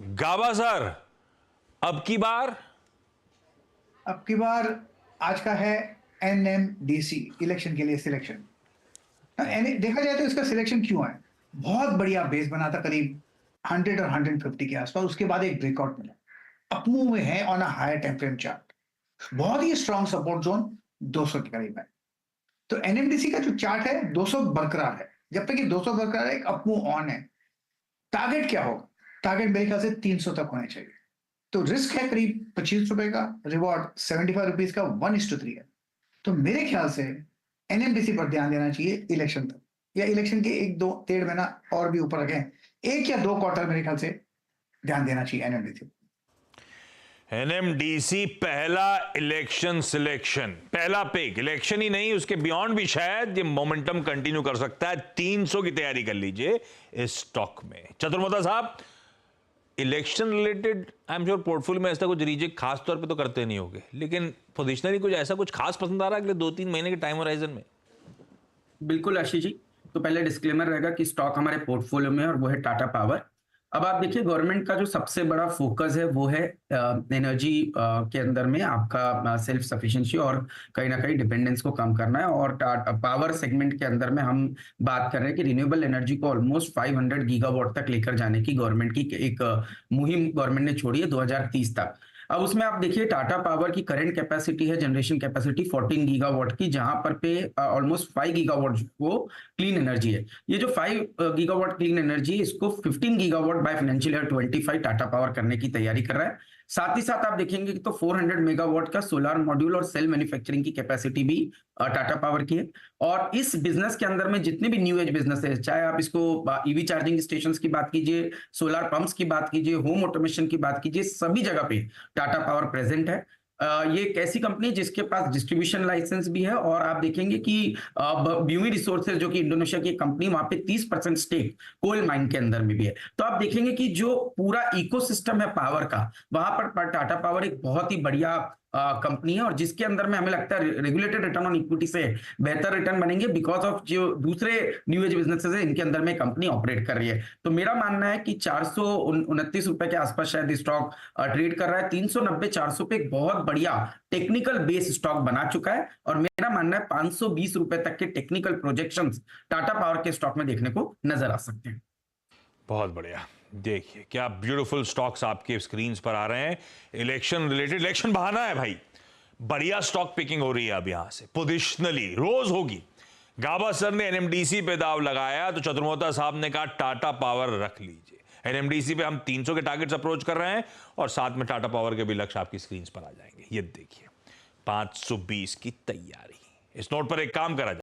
गाबा sir, अब की बार आज का है एनएमडीसी इलेक्शन के लिए सिलेक्शन। देखा जाए तो इसका सिलेक्शन क्यों है? बहुत बढ़िया बेस बना था करीब 100 और 150 के आसपास। उसके बाद एक ब्रेकआउट मिला, अपमूव में है on a higher time frame chart. बहुत ही स्ट्रॉन्ग सपोर्ट जोन 200 के करीब है। तो एनएमडीसी का जो चार्ट है 200 बरकरार है। जब तक ये 200 बरकरार है, एक अपमूव ऑन है। टारगेट क्या होगा? टारगेट मेरे ख्याल से 300 तक होने चाहिए। तो रिस्क है करीब 25 रुपए का, रिवॉर्ड 75 रुपीज का, 1:3 है। तो मेरे ख्याल से एनएमडीसी पर ध्यान देना चाहिए इलेक्शन तक, या इलेक्शन के एक दो 1.5 महीना और भी ऊपर रखें, 1 या 2 क्वार्टर मेरे ख्याल से ध्यान देना चाहिए एनएमडीसी। एनएमडीसी पहला इलेक्शन सिलेक्शन, पहला पिक, इलेक्शन ही नहीं उसके बियॉन्ड भी शायद ये मोमेंटम कंटिन्यू कर सकता है। 300 की तैयारी कर लीजिए इस स्टॉक में। चतुर्मोता साहब, election related I am sure portfolio में ऐसा कुछ रीजेक्ट खास तौर पे तो करते नहीं होगे, लेकिन पोजिशनरी कुछ ऐसा कुछ खास पसंद आ रहा है अगले 2-3 महीने के टाइम होराइजन में? बिल्कुल आशीष जी। तो पहले डिस्क्लेमर रहेगा कि स्टॉक हमारे पोर्टफोलियो में और वो है टाटा पावर। अब आप देखिए, गवर्नमेंट का जो सबसे बड़ा फोकस है वो है एनर्जी के अंदर में आपका सेल्फ सफिशिएंसी और कहीं ना कहीं डिपेंडेंस को कम करना है। और पावर सेगमेंट के अंदर में हम बात कर रहे हैं कि रिन्यूएबल एनर्जी को ऑलमोस्ट 500 गीगावाट तक लेकर जाने की गवर्नमेंट की एक मुहिम गवर्नमेंट ने छोड़ी है 2030 तक। अब उसमें आप देखिए, टाटा पावर की करंट कैपेसिटी है, जनरेशन कैपेसिटी 14 गीगावाट की, जहां पर पे ऑलमोस्ट 5 गीगावाट वो क्लीन एनर्जी है। ये जो 5 गीगावाट क्लीन एनर्जी है, इसको 15 gigawatt by financial year 25 Tata power करने की तैयारी कर रहा है। साथ ही साथ आप देखेंगे कि तो 400 मेगावाट का सोलर मॉड्यूल और सेल मैन्युफैक्चरिंग की कैपेसिटी भी टाटा पावर की है। और इस बिजनेस के अंदर में जितने भी न्यू एज बिजनेस है, चाहे आप इसको ईवी चार्जिंग स्टेशंस की बात कीजिए, सोलर पंप्स की बात कीजिए, होम ऑटोमेशन की बात कीजिए, सभी जगह पे टाटा पावर प्रेजेंट है। ये एक ऐसी कंपनी है जिसके पास डिस्ट्रीब्यूशन लाइसेंस भी है। और आप देखेंगे कि ब्यूमी रिसोर्सेज जो कि इंडोनेशिया की कंपनी, वहां पे 30% स्टेक कोल माइन के अंदर में भी है। तो आप देखेंगे कि जो पूरा इकोसिस्टम है पावर का, वहां पर टाटा पावर एक बहुत ही बढ़िया कंपनी है, और जिसके अंदर में हमें लगता है रेगुलेटेड रिटर्न ऑन इक्विटी से बेहतर रिटर्न बनेंगे, बिकॉज ऑफ जो दूसरे न्यू एज बिजनेसेस है इनके अंदर में कंपनी ऑपरेट कर रही है। तो मेरा मानना है कि 429 रुपए के आसपास शायद स्टॉक ट्रेड कर रहा है। 390-400 पे एक बहुत बढ़िया टेक्निकल बेस स्टॉक बना चुका है, और मेरा मानना है 520 रुपए तक के टेक्निकल प्रोजेक्शंस टाटा पावर के स्टॉक में देखने को नजर आ सकते हैं। बहुत बढ़िया। देखिए क्या ब्यूटीफुल स्टॉक्स आपके स्क्रीन पर आ रहे हैं। इलेक्शन रिलेटेड, इलेक्शन बहाना है भाई, बढ़िया स्टॉक पिकिंग हो रही है अब यहां से पोजिशनली, रोज होगी। गाबा सर ने एनएमडीसी पे दाव लगाया तो चतुर्मोता साहब ने कहा टाटा पावर रख लीजिए। एनएमडीसी पे हम 300 के टारगेट्स अप्रोच कर रहे हैं और साथ में टाटा पावर के भी लक्ष्य आपकी स्क्रीन पर आ जाएंगे। ये देखिए 520 की तैयारी। इस नोट पर एक काम करा जाए।